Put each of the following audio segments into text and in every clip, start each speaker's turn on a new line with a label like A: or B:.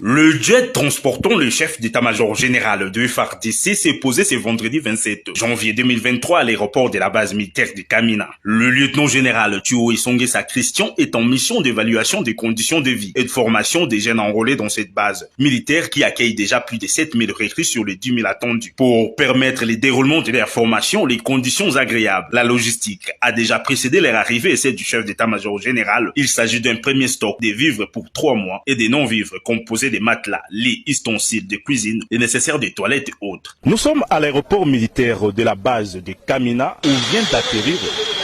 A: Le jet transportant le chef d'état-major général de FARDC s'est posé ce vendredi 27 janvier 2023 à l'aéroport de la base militaire de Kamina. Le lieutenant-général Thuo Esongesa Christian est en mission d'évaluation des conditions de vie et de formation des jeunes enrôlés dans cette base militaire qui accueille déjà plus de 7000 recrues sur les 10 000 attendus. Pour permettre le déroulement de leur formation, les conditions agréables, la logistique a déjà précédé leur arrivée et celle du chef d'état-major général. Il s'agit d'un premier stock de vivres pour 3 mois et des non-vivres composés des matelas, lits, ustensiles de cuisine, les nécessaires de toilettes et autres.
B: Nous sommes à l'aéroport militaire de la base de Kamina où vient d'atterrir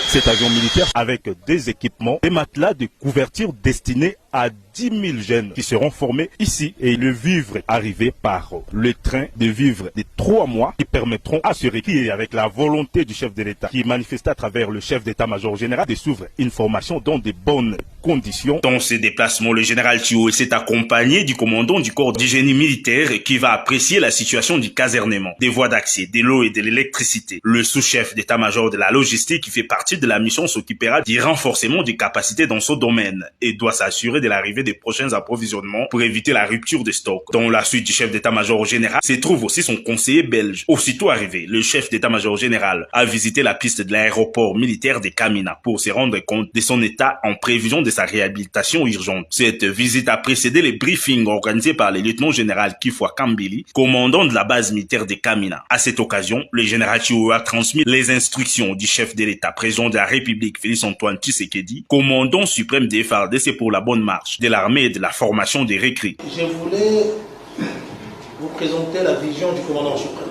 B: cet avion militaire avec des équipements, des matelas de couverture destinés à 10 000 jeunes qui seront formés ici et le vivre arrivé par le train de vivre de 3 mois qui permettront à ce requis avec la volonté du chef de l'État qui manifeste à travers le chef d'état-major général de s'ouvrir une formation dans de bonnes conditions.
A: Dans ces déplacements, le général Thuo s'est accompagné du commandant du corps du génie militaire qui va apprécier la situation du casernement, des voies d'accès, de l'eau et de l'électricité. Le sous-chef d'état-major de la logistique qui fait partie de la mission s'occupera du renforcement des capacités dans ce domaine et doit s'assurer de l'arrivée des prochains approvisionnements pour éviter la rupture des stocks. Dans la suite du chef d'état-major général se trouve aussi son conseiller belge. Aussitôt arrivé, le chef d'état-major général a visité la piste de l'aéroport militaire de Kamina pour se rendre compte de son état en prévision de sa réhabilitation urgente. Cette visite a précédé les briefings organisés par le lieutenant-général Kifwa Kambili, commandant de la base militaire de Kamina. À cette occasion, le général Thuo a transmis les instructions du chef de l'État, président de la République Félix-Antoine Tshisekedi, commandant suprême des FARDC pour la bonne marche de l'armée et de la formation des recrues.
C: Je voulais vous présenter la vision du commandant suprême.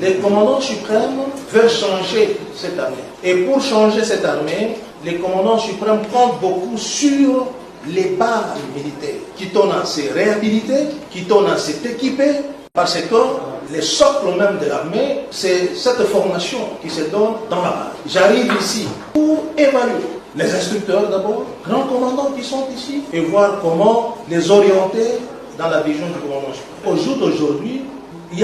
C: Le commandant suprême veut changer cette armée. Et pour changer cette armée, le commandant suprême compte beaucoup sur les bases militaires, qui tournent à se réhabiliter, qui tournent à s'équiper, parce que le socle même de l'armée, c'est cette formation qui se donne dans la base. J'arrive ici pour évaluer les instructeurs d'abord, grands commandants qui sont ici, et voir comment les orienter dans la vision du commandant suprême. Au jour d'aujourd'hui,